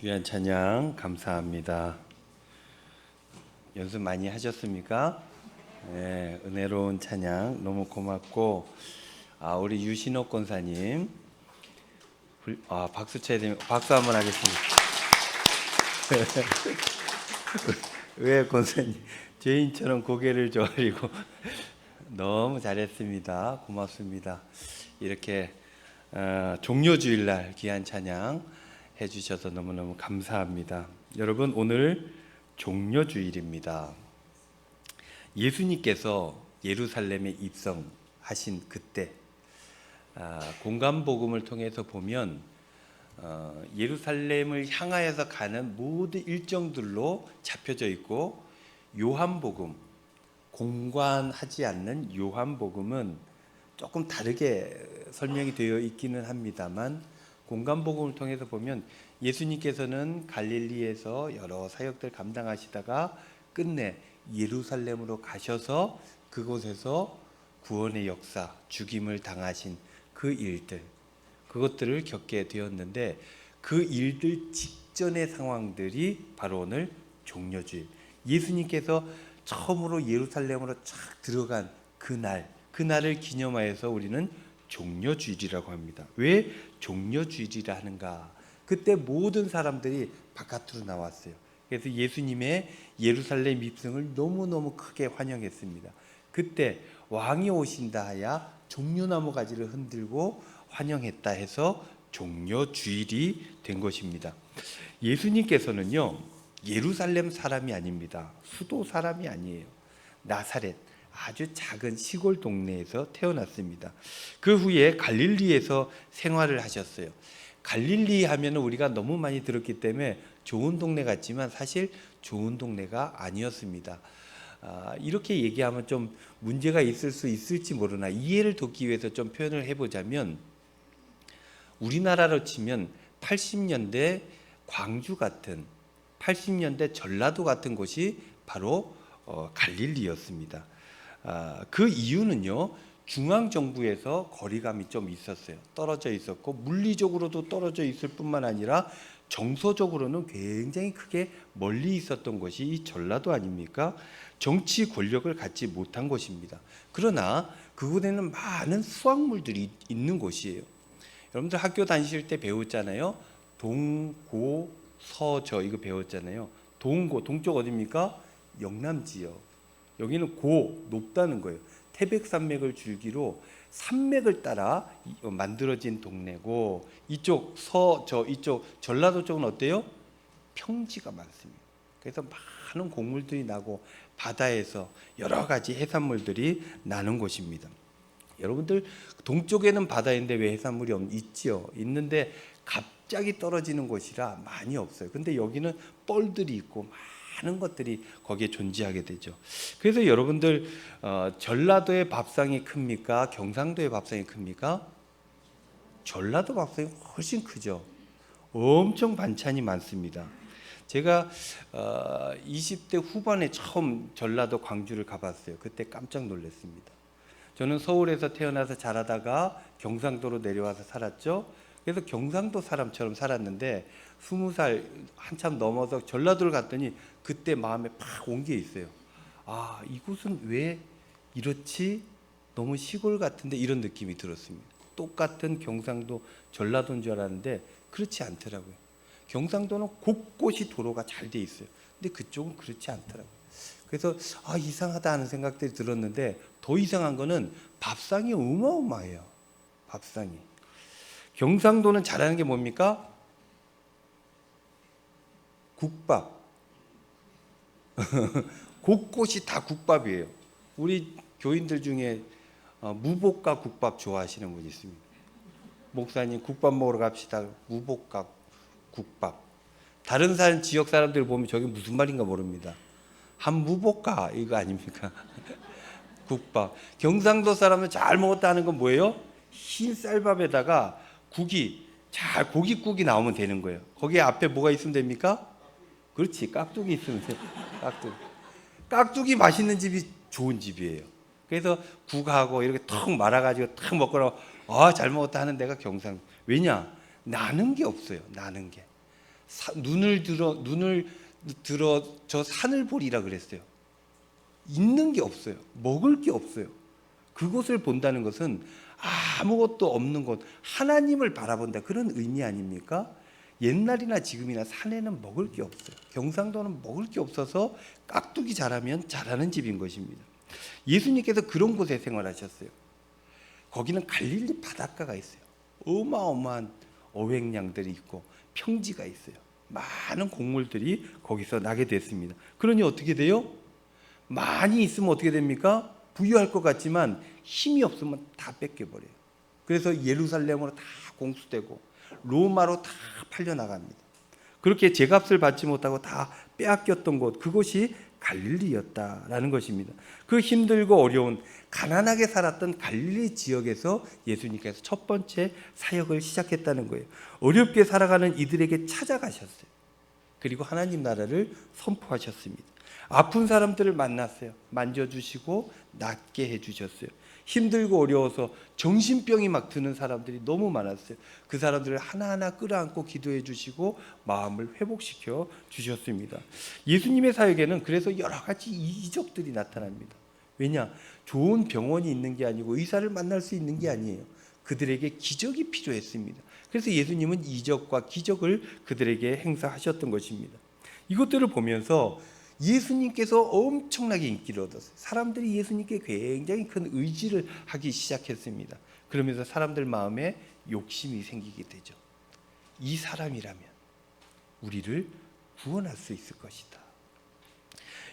귀한 찬양 감사합니다. 연습 많이 하셨습니까? 네, 은혜로운 찬양 너무 고맙고, 우리 유신옥 권사님, 박수 쳐야 됩니다. 박수 한번 하겠습니다. 왜 권사님 죄인처럼 고개를 저으리고 너무 잘했습니다. 고맙습니다. 이렇게 종료주일날 귀한 찬양 해주셔서 너무너무 감사합니다. 여러분, 오늘 종료주일입니다. 예수님께서 예루살렘에 입성하신 그때 공간복음을 통해서 보면 예루살렘을 향하여서 가는 모든 일정들로 잡혀져 있고, 요한복음, 공관하지 않는 요한복음은 조금 다르게 설명이 되어 있기는 합니다만, 공간복음을 통해서 보면 예수님께서는 갈릴리에서 여러 사역들 감당하시다가 끝내 예루살렘으로 가셔서 그곳에서 구원의 역사, 죽임을 당하신 그 일들, 그것들을 겪게 되었는데, 그 일들 직전의 상황들이 바로 오늘 종려주일, 예수님께서 처음으로 예루살렘으로 쫙 들어간 그날을 기념하여서 우리는 종려주일이라고 합니다. 왜 종려주일이라 하는가? 그때 모든 사람들이 바깥으로 나왔어요. 그래서 예수님의 예루살렘 입성을 너무너무 크게 환영했습니다. 그때 왕이 오신다 하야 종려나무 가지를 흔들고 환영했다 해서 종려주일이 된 것입니다. 예수님께서는요, 예루살렘 사람이 아닙니다. 수도 사람이 아니에요. 나사렛, 아주 작은 시골 동네에서 태어났습니다. 그 후에 갈릴리에서 생활을 하셨어요. 갈릴리 하면 우리가 너무 많이 들었기 때문에 좋은 동네 같지만 사실 좋은 동네가 아니었습니다. 이렇게 얘기하면 좀 문제가 있을 수 있을지 모르나 이해를 돕기 위해서 좀 표현을 해보자면, 우리나라로 치면 80년대 광주 같은, 80년대 전라도 같은 곳이 바로 갈릴리였습니다. 그 이유는요, 중앙정부에서 거리감이 좀 있었어요. 떨어져 있었고, 물리적으로도 떨어져 있을 뿐만 아니라 정서적으로는 굉장히 크게 멀리 있었던 것이 이 전라도 아닙니까? 정치 권력을 갖지 못한 곳입니다. 그러나 그곳에는 많은 수확물들이 있는 곳이에요. 여러분들 학교 다니실 때 배웠잖아요. 동고 서저, 이거 배웠잖아요. 동쪽 어디입니까? 영남 지역. 여기는 높다는 거예요. 태백산맥을 줄기로 산맥을 따라 만들어진 동네고, 이쪽 이쪽 전라도 쪽은 어때요? 평지가 많습니다. 그래서 많은 곡물들이 나고 바다에서 여러 가지 해산물들이 나는 곳입니다. 여러분들 동쪽에는 바다인데 왜 해산물이 있지요? 있는데 갑자기 떨어지는 곳이라 많이 없어요. 근데 여기는 뻘들이 있고 많은 것들이 거기에 존재하게 되죠. 그래서 여러분들 전라도의 밥상이 큽니까? 경상도의 밥상이 큽니까? 전라도 밥상이 훨씬 크죠. 엄청 반찬이 많습니다. 제가 20대 후반에 처음 전라도 광주를 가봤어요. 그때 깜짝 놀랐습니다. 저는 서울에서 태어나서 자라다가 경상도로 내려와서 살았죠. 그래서 경상도 사람처럼 살았는데 20살 한참 넘어서 전라도를 갔더니 그때 마음에 팍 온 게 있어요. 이곳은 왜 이렇지? 너무 시골 같은데, 이런 느낌이 들었습니다. 똑같은 경상도, 전라도인 줄 알았는데 그렇지 않더라고요. 경상도는 곳곳이 도로가 잘 돼 있어요. 근데 그쪽은 그렇지 않더라고요. 그래서 이상하다 하는 생각들이 들었는데, 더 이상한 거는 밥상이 어마어마해요. 밥상이. 경상도는 잘하는 게 뭡니까? 국밥. 곳곳이 다 국밥이에요. 우리 교인들 중에 무볶아 국밥 좋아하시는 분이 있습니다. 목사님, 국밥 먹으러 갑시다. 무볶아 국밥. 다른 지역 사람들 보면 저게 무슨 말인가 모릅니다. 한 무볶아 이거 아닙니까? 국밥. 경상도 사람은 잘 먹었다는 건 뭐예요? 흰 쌀밥에다가 고깃국이 나오면 되는 거예요. 거기에 앞에 뭐가 있으면 됩니까? 그렇지, 깍두기 있으면 돼요. 깍두기 맛있는 집이 좋은 집이에요. 그래서 국하고 이렇게 턱 말아가지고 탁 먹고 잘 먹었다 하는 데가 경상. 왜냐? 나는 게 없어요. 나는 게. 눈을 들어 저 산을 보리라 그랬어요. 있는 게 없어요. 먹을 게 없어요. 그곳을 본다는 것은 아무것도 없는 곳, 하나님을 바라본다, 그런 의미 아닙니까? 옛날이나 지금이나 산에는 먹을 게 없어요. 경상도는 먹을 게 없어서 깍두기 자라면 자라는 집인 것입니다. 예수님께서 그런 곳에 생활하셨어요. 거기는 갈릴리 바닷가가 있어요. 어마어마한 어획량들이 있고 평지가 있어요. 많은 곡물들이 거기서 나게 됐습니다. 그러니 어떻게 돼요? 많이 있으면 어떻게 됩니까? 부유할 것 같지만 힘이 없으면 다 뺏겨버려요. 그래서 예루살렘으로 다 공수되고 로마로 다 팔려나갑니다. 그렇게 제값을 받지 못하고 다 빼앗겼던 곳, 그곳이 갈릴리였다라는 것입니다. 그 힘들고 어려운 가난하게 살았던 갈릴리 지역에서 예수님께서 첫 번째 사역을 시작했다는 거예요. 어렵게 살아가는 이들에게 찾아가셨어요. 그리고 하나님 나라를 선포하셨습니다. 아픈 사람들을 만났어요. 만져주시고 낫게 해주셨어요. 힘들고 어려워서 정신병이 막 드는 사람들이 너무 많았어요. 그 사람들을 하나하나 끌어안고 기도해 주시고 마음을 회복시켜 주셨습니다. 예수님의 사역에는 그래서 여러 가지 이적들이 나타납니다. 왜냐? 좋은 병원이 있는 게 아니고 의사를 만날 수 있는 게 아니에요. 그들에게 기적이 필요했습니다. 그래서 예수님은 이적과 기적을 그들에게 행사하셨던 것입니다. 이것들을 보면서 예수님께서 엄청나게 인기를 얻었어요. 사람들이 예수님께 굉장히 큰 의지를 하기 시작했습니다. 그러면서 사람들 마음에 욕심이 생기게 되죠. 이 사람이라면 우리를 구원할 수 있을 것이다.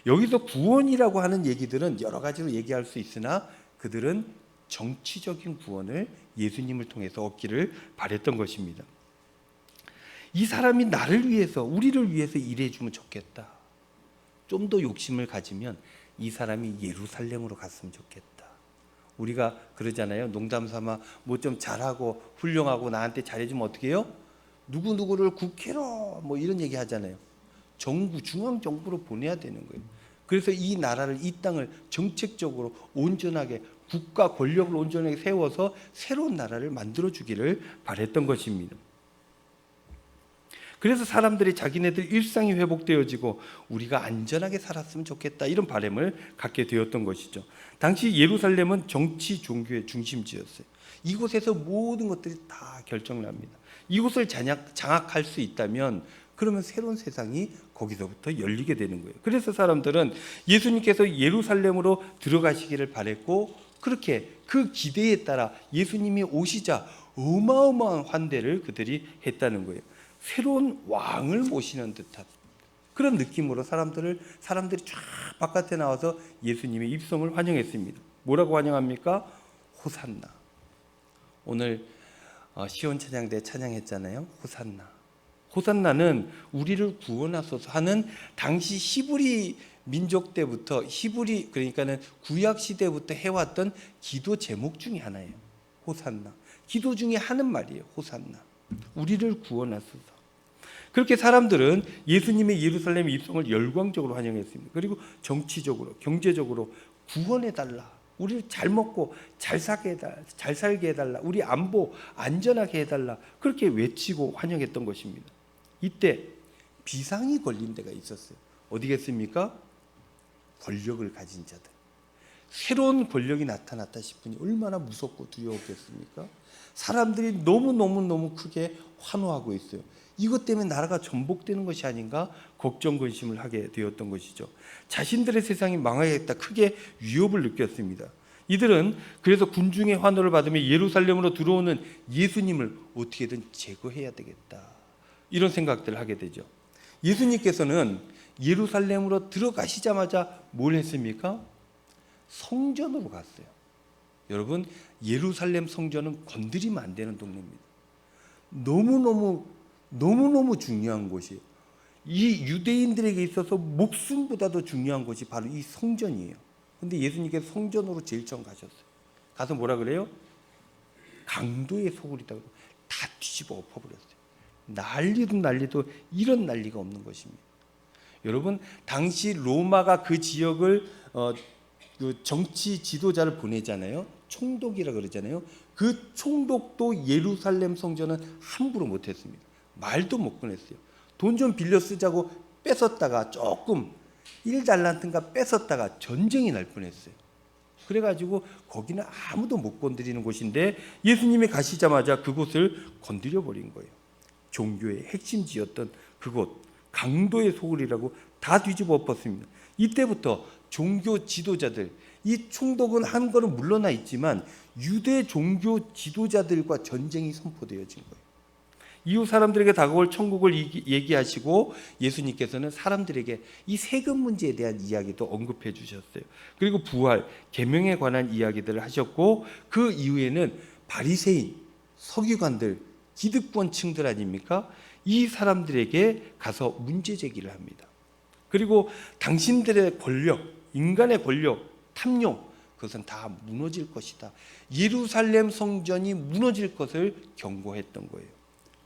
여기서 구원이라고 하는 얘기들은 여러 가지로 얘기할 수 있으나 그들은 정치적인 구원을 예수님을 통해서 얻기를 바랬던 것입니다. 이 사람이 나를 위해서, 우리를 위해서 일해주면 좋겠다. 좀 더 욕심을 가지면 이 사람이 예루살렘으로 갔으면 좋겠다. 우리가 그러잖아요. 농담 삼아 뭐 좀 잘하고 훌륭하고 나한테 잘해주면 어떻게 해요? 누구누구를 국회로 뭐 이런 얘기 하잖아요. 정부, 중앙정부로 보내야 되는 거예요. 그래서 이 나라를, 이 땅을 정책적으로 온전하게, 국가 권력을 온전하게 세워서 새로운 나라를 만들어주기를 바랬던 것입니다. 그래서 사람들이 자기네들 일상이 회복되어지고 우리가 안전하게 살았으면 좋겠다, 이런 바람을 갖게 되었던 것이죠. 당시 예루살렘은 정치 종교의 중심지였어요. 이곳에서 모든 것들이 다 결정납니다. 이곳을 장악할 수 있다면 그러면 새로운 세상이 거기서부터 열리게 되는 거예요. 그래서 사람들은 예수님께서 예루살렘으로 들어가시기를 바랬고, 그렇게 그 기대에 따라 예수님이 오시자 어마어마한 환대를 그들이 했다는 거예요. 새로운 왕을 모시는 듯한 그런 느낌으로 사람들이 쫙 바깥에 나와서 예수님의 입성을 환영했습니다. 뭐라고 환영합니까? 호산나. 오늘 시온 찬양대 찬양했잖아요. 호산나. 호산나는 우리를 구원하소서 하는 당시 히브리 민족 때부터, 히브리 그러니까는 구약 시대부터 해왔던 기도 제목 중에 하나예요. 호산나. 기도 중에 하는 말이에요. 호산나. 우리를 구원하소서. 그렇게 사람들은 예수님의 예루살렘 입성을 열광적으로 환영했습니다. 그리고 정치적으로, 경제적으로 구원해달라, 우리를 잘 먹고 잘 살게 해달라, 우리 안보 안전하게 해달라, 그렇게 외치고 환영했던 것입니다. 이때 비상이 걸린 데가 있었어요. 어디겠습니까? 권력을 가진 자들. 새로운 권력이 나타났다 싶으니 얼마나 무섭고 두려웠겠습니까? 사람들이 너무 크게 환호하고 있어요. 이것 때문에 나라가 전복되는 것이 아닌가 걱정 근심을 하게 되었던 것이죠. 자신들의 세상이 망하겠다, 크게 위협을 느꼈습니다. 이들은 그래서 군중의 환호를 받으며 예루살렘으로 들어오는 예수님을 어떻게든 제거해야 되겠다, 이런 생각들을 하게 되죠. 예수님께서는 예루살렘으로 들어가시자마자 뭘 했습니까? 성전으로 갔어요. 여러분, 예루살렘 성전은 건드리면 안 되는 동네입니다. 너무너무 중요한 곳이에요. 이 유대인들에게 있어서 목숨보다도 중요한 곳이 바로 이 성전이에요. 근데 예수님께서 성전으로 제일 처음 가셨어요. 가서 뭐라 그래요? 강도의 소굴이다, 다 뒤집어 엎어버렸어요. 난리도 이런 난리가 없는 것입니다. 여러분, 당시 로마가 그 지역을 그 정치 지도자를 보내잖아요. 총독이라 그러잖아요. 그 총독도 예루살렘 성전은 함부로 못했습니다. 말도 못 꺼냈어요. 돈 좀 빌려 쓰자고 뺏었다가 조금 1달란트인가 뺏었다가 전쟁이 날 뻔했어요. 그래가지고 거기는 아무도 못 건드리는 곳인데 예수님이 가시자마자 그곳을 건드려 버린 거예요. 종교의 핵심지였던 그곳, 강도의 소굴이라고 다 뒤집어 엎었습니다. 이때부터 종교 지도자들, 이 총독은 한 걸음 물러나 있지만 유대 종교 지도자들과 전쟁이 선포되어진 거예요. 이후 사람들에게 다가올 천국을 얘기하시고 예수님께서는 사람들에게 이 세금 문제에 대한 이야기도 언급해 주셨어요. 그리고 부활, 계명에 관한 이야기들을 하셨고 그 이후에는 바리새인, 서기관들, 기득권층들 아닙니까? 이 사람들에게 가서 문제 제기를 합니다. 그리고 당신들의 권력, 인간의 권력, 탐욕, 그것은 다 무너질 것이다. 예루살렘 성전이 무너질 것을 경고했던 거예요.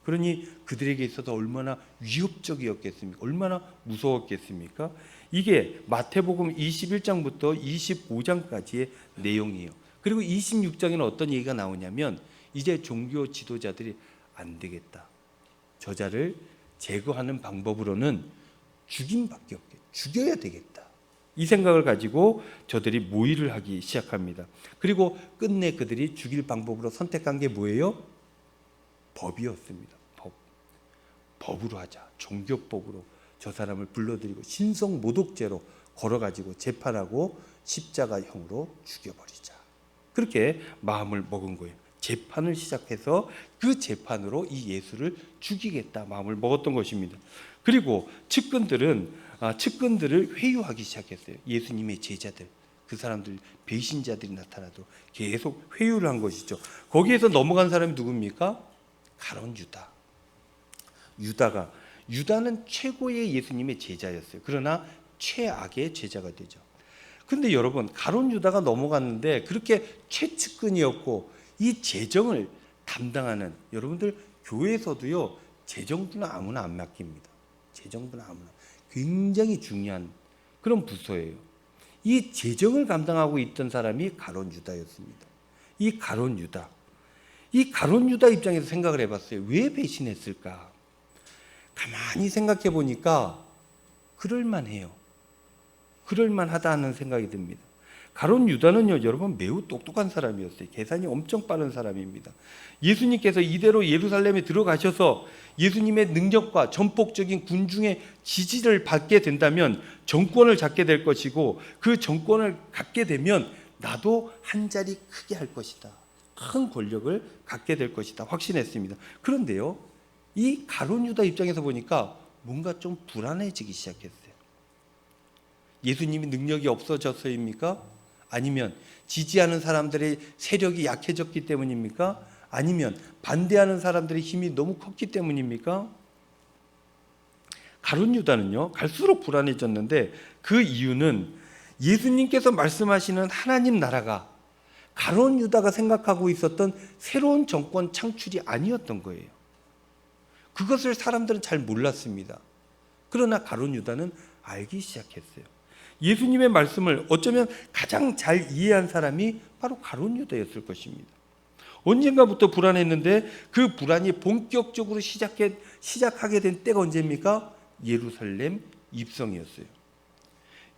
그러니 그들에게 있어서 얼마나 위협적이었겠습니까? 얼마나 무서웠겠습니까? 이게 마태복음 21장부터 25장까지의 내용이에요. 그리고 26장에는 어떤 얘기가 나오냐면 이제 종교 지도자들이 안 되겠다. 저자를 제거하는 방법으로는 죽임밖에 없겠다. 죽여야 되겠다. 이 생각을 가지고 저들이 모의를 하기 시작합니다. 그리고 끝내 그들이 죽일 방법으로 선택한 게 뭐예요? 법이었습니다. 법으로 하자. 종교법으로 저 사람을 불러들이고 신성 모독죄로 걸어가지고 재판하고 십자가형으로 죽여버리자. 그렇게 마음을 먹은 거예요. 재판을 시작해서 그 재판으로 이 예수를 죽이겠다 마음을 먹었던 것입니다. 그리고 측근들을 회유하기 시작했어요. 예수님의 제자들, 그 사람들 배신자들이 나타나도 계속 회유를 한 것이죠. 거기에서 넘어간 사람이 누굽니까? 가룟 유다는 최고의 예수님의 제자였어요. 그러나 최악의 제자가 되죠. 그런데 여러분, 가룟 유다가 넘어갔는데 그렇게 최측근이었고 이 재정을 담당하는, 여러분들 교회에서도요, 재정부는 아무나 안 맡깁니다. 재정부는 아무나. 굉장히 중요한 그런 부서예요. 이 재정을 감당하고 있던 사람이 가룟 유다였습니다. 이 가룟 유다 입장에서 생각을 해봤어요. 왜 배신했을까? 가만히 생각해 보니까 그럴만해요. 그럴만하다는 생각이 듭니다. 가룟 유다는요, 여러분 매우 똑똑한 사람이었어요. 계산이 엄청 빠른 사람입니다. 예수님께서 이대로 예루살렘에 들어가셔서 예수님의 능력과 전폭적인 군중의 지지를 받게 된다면 정권을 잡게 될 것이고, 그 정권을 갖게 되면 나도 한 자리 크게 할 것이다. 큰 권력을 갖게 될 것이다. 확신했습니다. 그런데요, 이 가룟 유다 입장에서 보니까 뭔가 좀 불안해지기 시작했어요. 예수님이 능력이 없어져서입니까? 아니면 지지하는 사람들의 세력이 약해졌기 때문입니까? 아니면 반대하는 사람들의 힘이 너무 컸기 때문입니까? 가룟 유다는요, 갈수록 불안해졌는데 그 이유는 예수님께서 말씀하시는 하나님 나라가 가룟 유다가 생각하고 있었던 새로운 정권 창출이 아니었던 거예요. 그것을 사람들은 잘 몰랐습니다. 그러나 가룟 유다는 알기 시작했어요. 예수님의 말씀을 어쩌면 가장 잘 이해한 사람이 바로 가룟 유다였을 것입니다. 언젠가부터 불안했는데 그 불안이 본격적으로 시작하게 된 때가 언제입니까? 예루살렘 입성이었어요.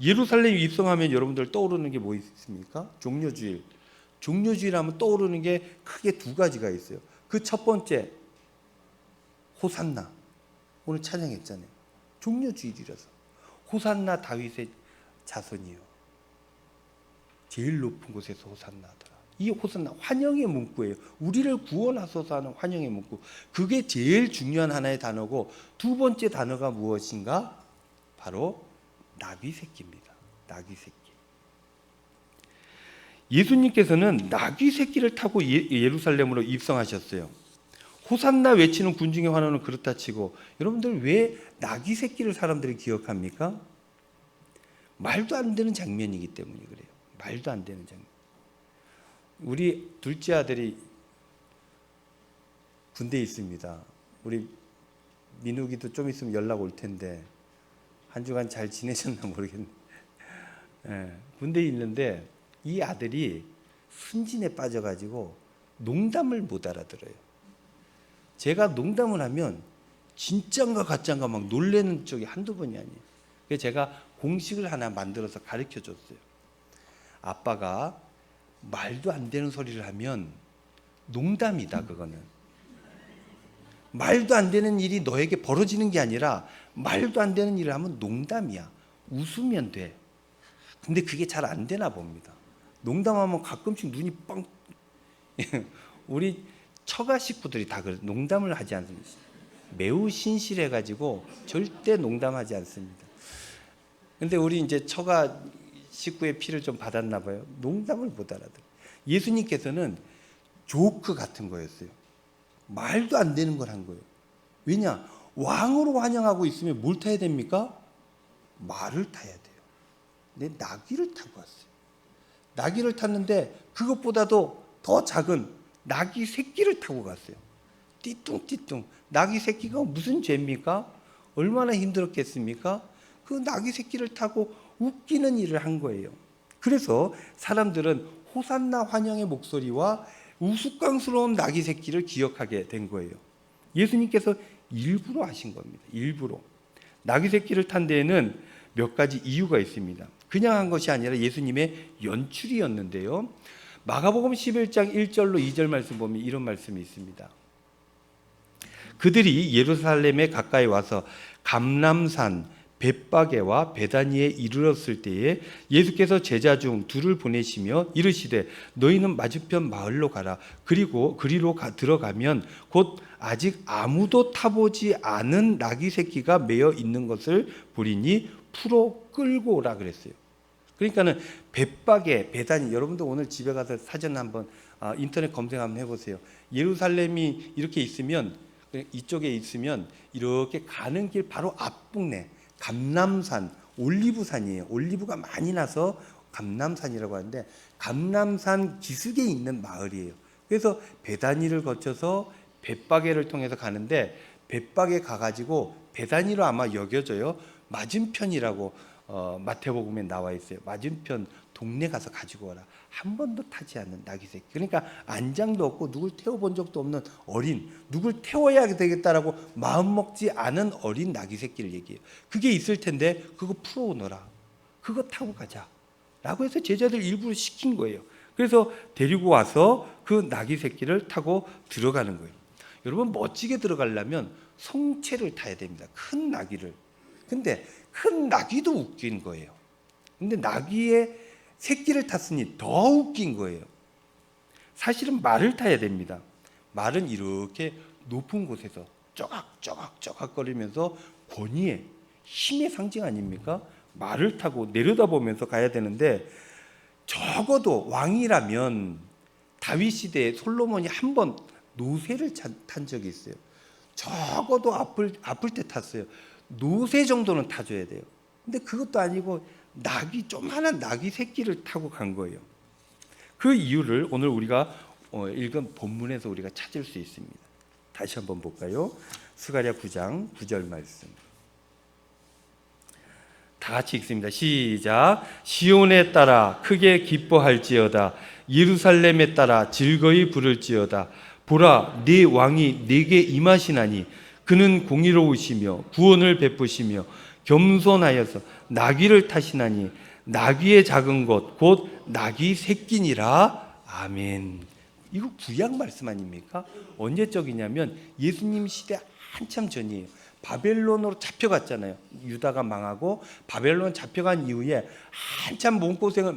예루살렘 입성하면 여러분들 떠오르는 게 뭐 있습니까? 종려주일. 종려주일 하면 떠오르는 게 크게 두 가지가 있어요. 그 첫 번째, 호산나. 오늘 찬양했잖아요. 종려주일이라서. 호산나 다윗의 자손이요. 제일 높은 곳에서 호산나더라. 이 호산나, 환영의 문구예요. 우리를 구원하소서 하는 환영의 문구. 그게 제일 중요한 하나의 단어고, 두 번째 단어가 무엇인가? 바로 나귀 새끼입니다. 나귀 새끼. 예수님께서는 나귀 새끼를 타고 예루살렘으로 입성하셨어요. 호산나 외치는 군중의 환호는 그렇다 치고, 여러분들 왜 나귀 새끼를 사람들이 기억합니까? 말도 안 되는 장면이기 때문에 그래요. 말도 안 되는 장면. 우리 둘째 아들이 군대에 있습니다. 우리 민욱이도 좀 있으면 연락 올 텐데 한 주간 잘 지내셨나 모르겠네. 군대에 있는데 이 아들이 순진에 빠져가지고 농담을 못 알아들어요. 제가 농담을 하면 진짠가 가짠가 막 놀래는 적이 한두 번이 아니에요. 그래서 제가 공식을 하나 만들어서 가르쳐 줬어요. 아빠가 말도 안 되는 소리를 하면 농담이다. 그거는 말도 안 되는 일이 너에게 벌어지는 게 아니라 말도 안 되는 일을 하면 농담이야. 웃으면 돼. 근데 그게 잘 안 되나 봅니다. 농담하면 가끔씩 눈이 뻥. 우리 처가 식구들이 다 그래. 농담을 하지 않습니다. 매우 신실해가지고 절대 농담하지 않습니다. 근데 우리 이제 처가 식구의 피를 좀 받았나 봐요. 농담을 못 알아들어요. 예수님께서는 조크 같은 거였어요. 말도 안 되는 걸 한 거예요. 왜냐? 왕으로 환영하고 있으면 뭘 타야 됩니까? 말을 타야 돼요. 근데 나귀를 타고 왔어요. 나귀를 탔는데 그것보다도 더 작은 나귀 새끼를 타고 갔어요. 띠뚱띠뚱. 나귀 새끼가 무슨 죄입니까? 얼마나 힘들었겠습니까? 그 나귀 새끼를 타고 웃기는 일을 한 거예요. 그래서 사람들은 호산나 환영의 목소리와 우스꽝스러운 나귀 새끼를 기억하게 된 거예요. 예수님께서 일부러 하신 겁니다. 일부러. 나귀 새끼를 탄 데에는 몇 가지 이유가 있습니다. 그냥 한 것이 아니라 예수님의 연출이었는데요. 마가복음 11장 1절로 2절 말씀 보면 이런 말씀이 있습니다. 그들이 예루살렘에 가까이 와서 감람산 벳바게와 베다니에 이르렀을 때에 예수께서 제자 중 둘을 보내시며 이르시되 너희는 맞은편 마을로 가라. 그리고 그리로 들어가면 곧 아직 아무도 타보지 않은 나귀 새끼가 매어 있는 것을 보리니 풀어 끌고 오라 그랬어요. 그러니까는 벳바게, 베다니, 여러분도 오늘 집에 가서 사전 한번 인터넷 검색 한번 해보세요. 예루살렘이 이렇게 있으면, 이쪽에 있으면 이렇게 가는 길 바로 앞북내 감람산, 올리브산이에요. 올리브가 많이 나서 감람산이라고 하는데 감람산 기슭에 있는 마을이에요. 그래서 베다니를 거쳐서 벳바게를 통해서 가는데 벳바게 가가지고 베다니로 아마 여겨져요. 맞은편이라고 마태복음에 나와 있어요. 맞은편 동네 가서 가지고 와라. 한 번도 타지 않는 나귀 새끼. 그러니까 안장도 없고 누굴 태워본 적도 없는 어린, 누굴 태워야 되겠다라고 마음 먹지 않은 어린 나귀 새끼를 얘기해요. 그게 있을 텐데 그거 풀어오너라. 그거 타고 가자. 라고 해서 제자들 일부러 시킨 거예요. 그래서 데리고 와서 그 나귀 새끼를 타고 들어가는 거예요. 여러분 멋지게 들어가려면 성체를 타야 됩니다. 큰 나귀를. 근데 큰 나귀도 웃긴 거예요. 근데 나귀의 새끼를 탔으니 더 웃긴 거예요. 사실은 말을 타야 됩니다. 말은 이렇게 높은 곳에서 쪼각쪼각 거리면서 권위의 힘의 상징 아닙니까? 말을 타고 내려다보면서 가야 되는데 적어도 왕이라면 다윗 시대에 솔로몬이 한 번 노새를 탄 적이 있어요. 적어도 아플 때 탔어요. 노새 정도는 타줘야 돼요. 근데 그것도 아니고 조그마한 나귀 새끼를 타고 간 거예요. 그 이유를 오늘 우리가 읽은 본문에서 우리가 찾을 수 있습니다. 다시 한번 볼까요? 스가랴 9장 9절 말씀. 다 같이 읽습니다. 시작. 시온에 따라 크게 기뻐할지어다. 예루살렘에 따라 즐거이 부를지어다. 보라, 네 왕이 네게 임하시나니 그는 공의로우시며 구원을 베푸시며 겸손하여서 나귀를 타시나니 나귀의 작은 것 곧 나귀 새끼니라. 아멘. 이거 구약 말씀 아닙니까? 언제적이냐면 예수님 시대 한참 전이에요. 바벨론으로 잡혀갔잖아요. 유다가 망하고 바벨론 잡혀간 이후에 한참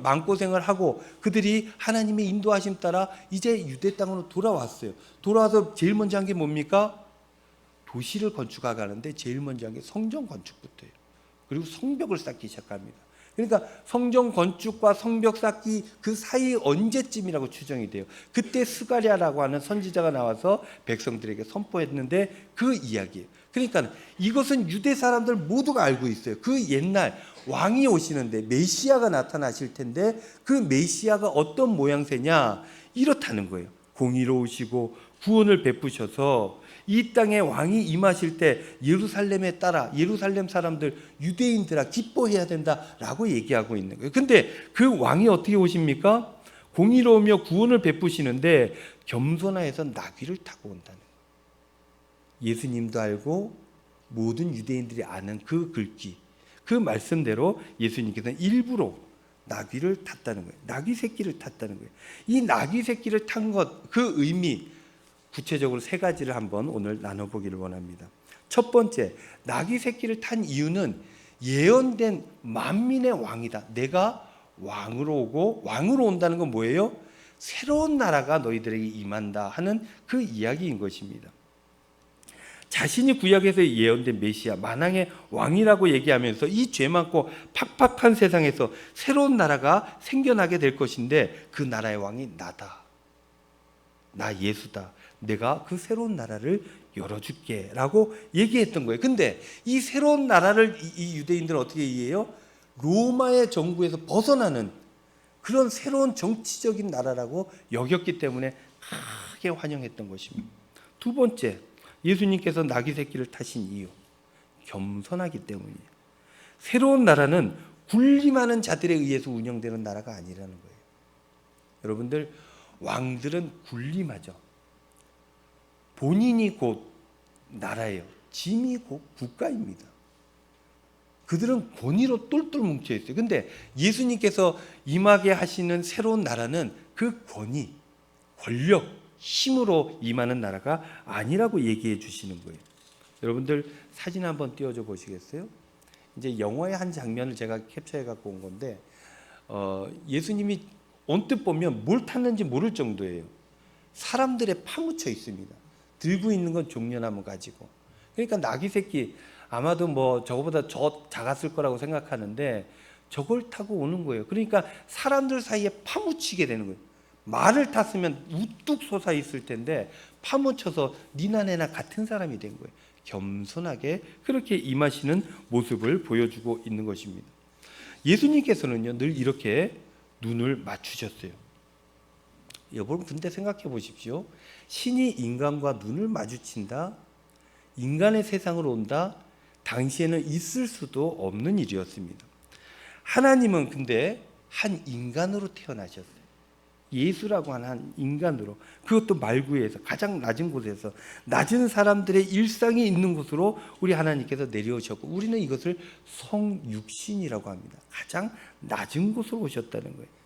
마음고생을 하고 그들이 하나님의 인도하심 따라 이제 유대 땅으로 돌아왔어요. 돌아와서 제일 먼저 한 게 뭡니까? 도시를 건축하가는데 제일 먼저 한 게 성전 건축부터예요. 그리고 성벽을 쌓기 시작합니다. 그러니까 성전 건축과 성벽 쌓기 그 사이 언제쯤이라고 추정이 돼요. 그때 스가랴라고 하는 선지자가 나와서 백성들에게 선포했는데 그 이야기예요. 그러니까 이것은 유대 사람들 모두가 알고 있어요. 그 옛날 왕이 오시는데 메시아가 나타나실 텐데 그 메시아가 어떤 모양새냐 이렇다는 거예요. 공의로우시고 구원을 베푸셔서 이 땅에 왕이 임하실 때 예루살렘에 따라 예루살렘 사람들 유대인들아 기뻐해야 된다라고 얘기하고 있는 거예요. 근데 그 왕이 어떻게 오십니까? 공의로우며 구원을 베푸시는데 겸손하여서 나귀를 타고 온다는 거예요. 예수님도 알고 모든 유대인들이 아는 그 글귀, 그 말씀대로 예수님께서는 일부러 나귀를 탔다는 거예요. 나귀 새끼를 탔다는 거예요. 이 나귀 새끼를 탄 것, 그 의미, 구체적으로 세 가지를 한번 오늘 나눠보기를 원합니다. 첫 번째, 나귀 새끼를 탄 이유는 예언된 만민의 왕이다. 내가 왕으로 오고, 왕으로 온다는 건 뭐예요? 새로운 나라가 너희들에게 임한다 하는 그 이야기인 것입니다. 자신이 구약에서 예언된 메시아, 만왕의 왕이라고 얘기하면서 이 죄 많고 팍팍한 세상에서 새로운 나라가 생겨나게 될 것인데, 그 나라의 왕이 나다. 나 예수다. 내가 그 새로운 나라를 열어줄게 라고 얘기했던 거예요. 근데 이 새로운 나라를 이 유대인들은 어떻게 이해해요? 로마의 정부에서 벗어나는 그런 새로운 정치적인 나라라고 여겼기 때문에 크게 환영했던 것입니다. 두 번째, 예수님께서 나귀 새끼를 타신 이유, 겸손하기 때문이에요. 새로운 나라는 군림하는 자들에 의해서 운영되는 나라가 아니라는 거예요. 여러분들, 왕들은 군림하죠. 본인이 곧 나라예요. 짐이 곧 국가입니다. 그들은 권위로 똘똘 뭉쳐 있어요. 근데 예수님께서 임하게 하시는 새로운 나라는 그 권위, 권력, 힘으로 임하는 나라가 아니라고 얘기해 주시는 거예요. 여러분들 사진 한번 띄워줘 보시겠어요? 이제 영화의 한 장면을 제가 캡처해 갖고 온 건데, 예수님이 언뜻 보면 뭘 탔는지 모를 정도예요. 사람들에 파묻혀 있습니다. 들고 있는 건 종려나무 가지고. 그러니까 나귀 새끼, 아마도 뭐 저거보다 저 작았을 거라고 생각하는데 저걸 타고 오는 거예요. 그러니까 사람들 사이에 파묻히게 되는 거예요. 말을 탔으면 우뚝 솟아 있을 텐데 파묻혀서 니나 내나 같은 사람이 된 거예요. 겸손하게 그렇게 임하시는 모습을 보여주고 있는 것입니다. 예수님께서는요, 늘 이렇게 눈을 맞추셨어요. 여러분, 근데 생각해 보십시오. 신이 인간과 눈을 마주친다, 인간의 세상으로 온다, 당시에는 있을 수도 없는 일이었습니다. 하나님은 근데 한 인간으로 태어나셨어요. 예수라고 하는 한 인간으로, 그것도 말구에서 가장 낮은 곳에서, 낮은 사람들의 일상이 있는 곳으로 우리 하나님께서 내려오셨고, 우리는 이것을 성육신이라고 합니다. 가장 낮은 곳으로 오셨다는 거예요.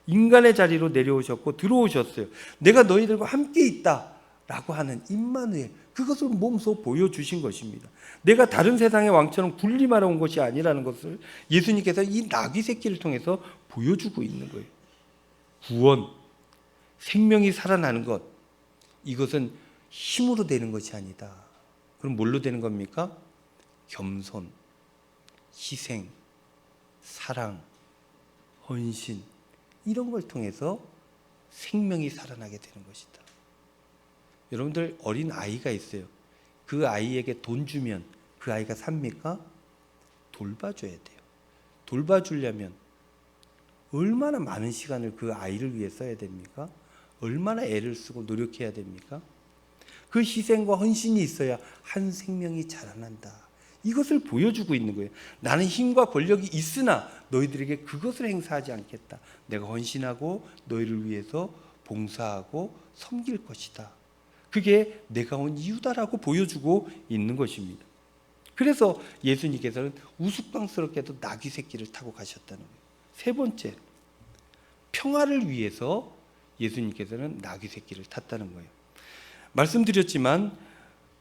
인간의 자리로 내려오셨고 들어오셨어요. 내가 너희들과 함께 있다라고 하는 임마누엘, 그것을 몸소 보여주신 것입니다. 내가 다른 세상의 왕처럼 군림하러 온 것이 아니라는 것을 예수님께서 이 나귀 새끼를 통해서 보여주고 있는 거예요. 구원, 생명이 살아나는 것, 이것은 힘으로 되는 것이 아니다. 그럼 뭘로 되는 겁니까? 겸손, 희생, 사랑, 헌신, 이런 걸 통해서 생명이 살아나게 되는 것이다. 여러분들, 어린 아이가 있어요. 그 아이에게 돈 주면 그 아이가 삽니까? 돌봐줘야 돼요. 돌봐주려면 얼마나 많은 시간을 그 아이를 위해 써야 됩니까? 얼마나 애를 쓰고 노력해야 됩니까? 그 희생과 헌신이 있어야 한 생명이 자라난다. 이것을 보여주고 있는 거예요. 나는 힘과 권력이 있으나 너희들에게 그것을 행사하지 않겠다. 내가 헌신하고 너희를 위해서 봉사하고 섬길 것이다. 그게 내가 온 이유다라고 보여주고 있는 것입니다. 그래서 예수님께서는 우스꽝스럽게도 나귀 새끼를 타고 가셨다는 거예요. 세 번째, 평화를 위해서 예수님께서는 나귀 새끼를 탔다는 거예요. 말씀드렸지만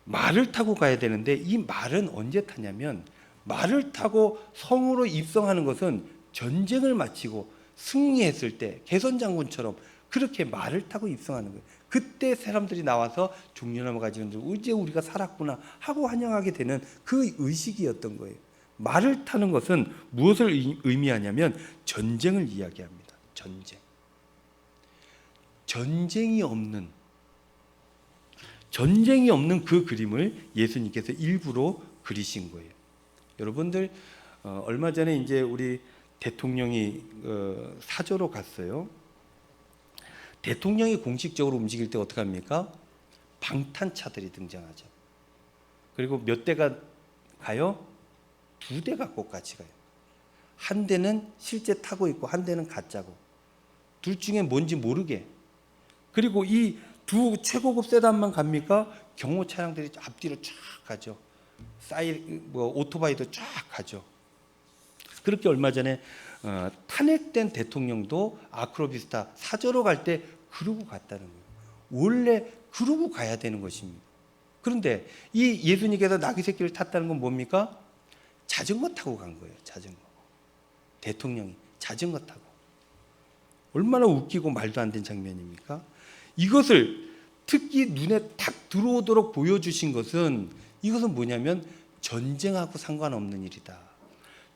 말을 타고 가야 되는데, 이 말은 언제 타냐면, 말을 타고 성으로 입성하는 것은 전쟁을 마치고 승리했을 때 개선장군처럼 그렇게 말을 타고 입성하는 거예요. 그때 사람들이 나와서 종려나무 가지고 이제 우리가 살았구나 하고 환영하게 되는 그 의식이었던 거예요. 말을 타는 것은 무엇을 의미하냐면 전쟁을 이야기합니다. 전쟁. 전쟁이 없는 그 그림을 예수님께서 일부러 그리신 거예요. 여러분들, 얼마 전에 이제 우리 대통령이 사저로 갔어요. 대통령이 공식적으로 움직일 때 어떻게 합니까? 방탄차들이 등장하죠. 그리고 몇 대가 가요? 2대가 꼭 같이 가요. 한 대는 실제 타고 있고 한 대는 가짜고, 둘 중에 뭔지 모르게. 그리고 이 두 최고급 세단만 갑니까? 경호 차량들이 앞뒤로 쫙 가죠. 오토바이도 쫙 가죠. 그렇게 얼마 전에 탄핵된 대통령도 아크로비스타 사저로 갈 때 그러고 갔다는 거예요. 원래 그러고 가야 되는 것입니다. 그런데 이 예수님께서 나귀 새끼를 탔다는 건 뭡니까? 자전거 타고 간 거예요. 자전거. 대통령이 자전거 타고. 얼마나 웃기고 말도 안 되는 장면입니까? 이것을 특히 눈에 탁 들어오도록 보여주신 것은, 이것은 뭐냐면 전쟁하고 상관없는 일이다.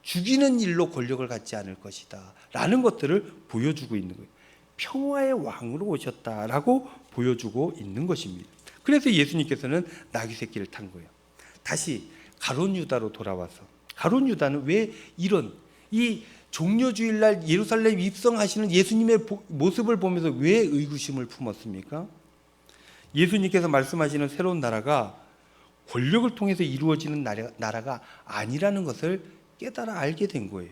죽이는 일로 권력을 갖지 않을 것이다. 라는 것들을 보여주고 있는 거예요. 평화의 왕으로 오셨다라고 보여주고 있는 것입니다. 그래서 예수님께서는 나귀 새끼를 탄 거예요. 다시 가룟 유다로 돌아와서, 가룟 유다는 왜 이런 이 종려주일날 예루살렘 입성하시는 예수님의 모습을 보면서 왜 의구심을 품었습니까? 예수님께서 말씀하시는 새로운 나라가 권력을 통해서 이루어지는 나라가 아니라는 것을 깨달아 알게 된 거예요.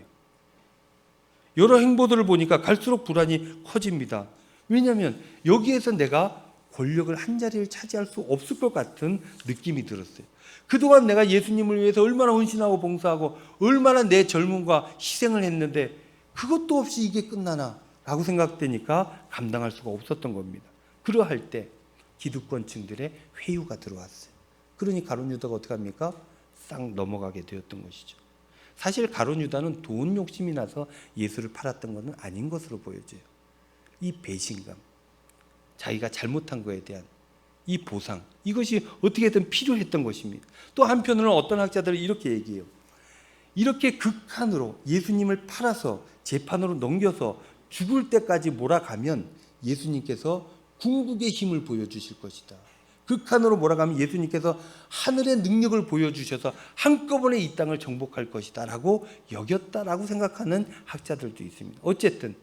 여러 행보들을 보니까 갈수록 불안이 커집니다. 왜냐하면 여기에서 내가 권력을 한 자리를 차지할 수 없을 것 같은 느낌이 들었어요. 그동안 내가 예수님을 위해서 얼마나 헌신하고 봉사하고 얼마나 내 젊음과 희생을 했는데 그것도 없이 이게 끝나나 라고 생각되니까 감당할 수가 없었던 겁니다. 그러할 때 기득권층들의 회유가 들어왔어요. 그러니 가룟 유다가 어떻게 합니까? 싹 넘어가게 되었던 것이죠. 사실 가룟 유다는 돈 욕심이 나서 예수를 팔았던 것은 아닌 것으로 보여져요. 이 배신감, 자기가 잘못한 것에 대한 이 보상, 이것이 어떻게든 필요했던 것입니다. 또 한편으로는 어떤 학자들은 이렇게 얘기해요. 이렇게 극한으로 예수님을 팔아서 재판으로 넘겨서 죽을 때까지 몰아가면 예수님께서 궁극의 힘을 보여주실 것이다. 극한으로 몰아가면 예수님께서 하늘의 능력을 보여주셔서 한꺼번에 이 땅을 정복할 것이다 라고 여겼다라고 생각하는 학자들도 있습니다. 어쨌든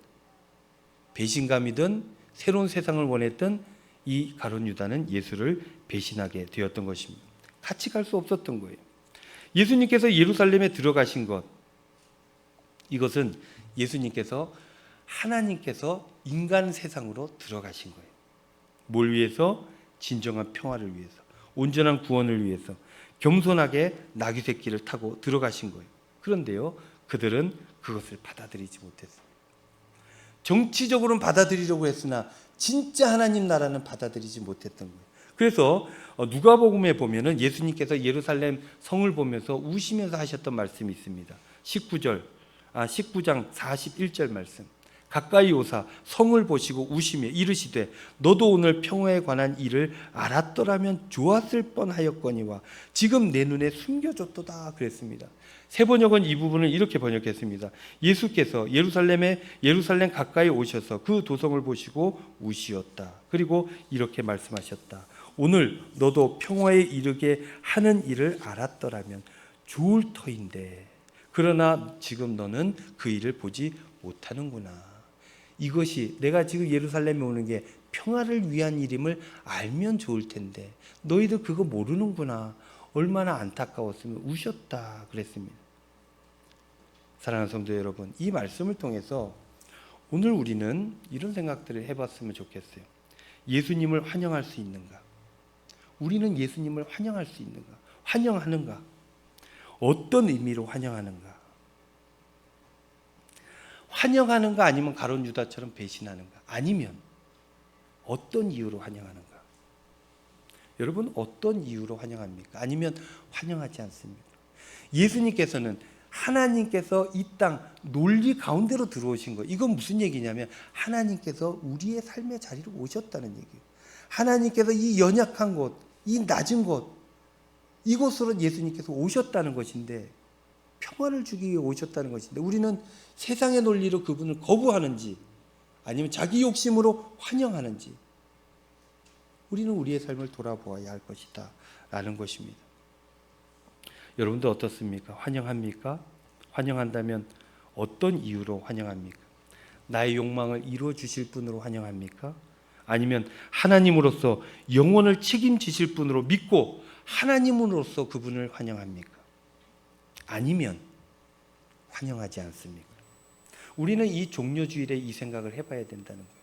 배신감이든 새로운 세상을 원했던 이 가룟 유다는 예수를 배신하게 되었던 것입니다. 같이 갈 수 없었던 거예요. 예수님께서 예루살렘에 들어가신 것, 이것은 예수님께서 하나님께서 인간 세상으로 들어가신 거예요. 뭘 위해서? 진정한 평화를 위해서, 온전한 구원을 위해서 겸손하게 나귀 새끼를 타고 들어가신 거예요. 그런데요, 그들은 그것을 받아들이지 못했어요. 정치적으로는 받아들이려고 했으나 진짜 하나님 나라는 받아들이지 못했던 거예요. 그래서 누가복음에 보면은 예수님께서 예루살렘 성을 보면서 우시면서 하셨던 말씀이 있습니다. 19장 41절 말씀. 가까이 오사 성을 보시고 우시며 이르시되 너도 오늘 평화에 관한 일을 알았더라면 좋았을 뻔하였거니와 지금 내 눈에 숨겨졌도다 그랬습니다. 세번역은 이 부분을 이렇게 번역했습니다. 예수께서 예루살렘 가까이 오셔서 그 도성을 보시고 우시었다. 그리고 이렇게 말씀하셨다. 오늘 너도 평화에 이르게 하는 일을 알았더라면 좋을 터인데 그러나 지금 너는 그 일을 보지 못하는구나. 이것이 내가 지금 예루살렘에 오는 게 평화를 위한 일임을 알면 좋을 텐데 너희들 그거 모르는구나. 얼마나 안타까웠으면 우셨다 그랬습니다. 사랑하는 성도 여러분, 이 말씀을 통해서 오늘 우리는 이런 생각들을 해봤으면 좋겠어요. 예수님을 환영할 수 있는가? 우리는 예수님을 환영할 수 있는가? 환영하는가? 어떤 의미로 환영하는가? 환영하는가 아니면 가룟 유다처럼 배신하는가? 아니면 어떤 이유로 환영하는가? 여러분 어떤 이유로 환영합니까? 아니면 환영하지 않습니까? 예수님께서는 하나님께서 이 땅 논리 가운데로 들어오신 거. 이건 무슨 얘기냐면 하나님께서 우리의 삶의 자리로 오셨다는 얘기예요. 하나님께서 이 연약한 곳, 이 낮은 곳, 이곳으로 예수님께서 오셨다는 것인데 평화를 주기 위해 오셨다는 것인데 우리는 세상의 논리로 그분을 거부하는지 아니면 자기 욕심으로 환영하는지 우리는 우리의 삶을 돌아보아야 할 것이다 라는 것입니다. 여러분도 어떻습니까? 환영합니까? 환영한다면 어떤 이유로 환영합니까? 나의 욕망을 이루어 주실 분으로 환영합니까? 아니면 하나님으로서 영원을 책임지실 분으로 믿고 하나님으로서 그분을 환영합니까? 아니면 환영하지 않습니까? 우리는 이 종려주일에 이 생각을 해봐야 된다는 거예요.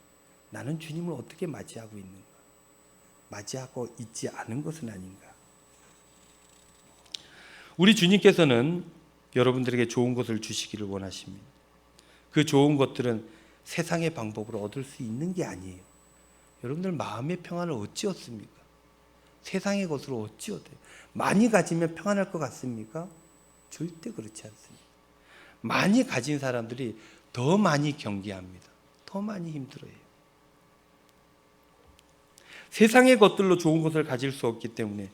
나는 주님을 어떻게 맞이하고 있는가? 맞이하고 있지 않은 것은 아닌가? 우리 주님께서는 여러분들에게 좋은 것을 주시기를 원하십니다. 그 좋은 것들은 세상의 방법으로 얻을 수 있는 게 아니에요. 여러분들 마음의 평안을 어찌 얻습니까? 세상의 것으로 어찌 얻어요? 많이 가지면 평안할 것 같습니까? 절대 그렇지 않습니다. 많이 가진 사람들이 더 많이 경계합니다. 더 많이 힘들어요. 세상의 것들로 좋은 것을 가질 수 없기 때문에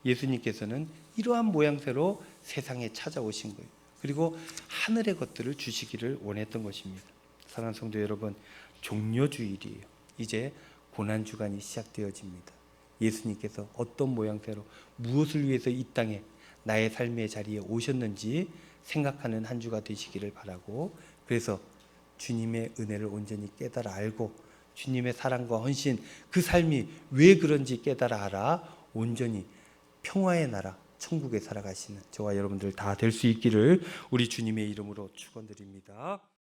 예수님께서는 이러한 모양새로 세상에 찾아오신 거예요. 그리고 하늘의 것들을 주시기를 원했던 것입니다. 사랑하는 성도 여러분, 종려주일이에요. 이제 고난주간이 시작되어집니다. 예수님께서 어떤 모양새로 무엇을 위해서 이 땅에 나의 삶의 자리에 오셨는지 생각하는 한 주가 되시기를 바라고, 그래서 주님의 은혜를 온전히 깨달아 알고 주님의 사랑과 헌신, 그 삶이 왜 그런지 깨달아 알아 온전히 평화의 나라 천국에 살아가시는 저와 여러분들 다 될 수 있기를 우리 주님의 이름으로 축원드립니다.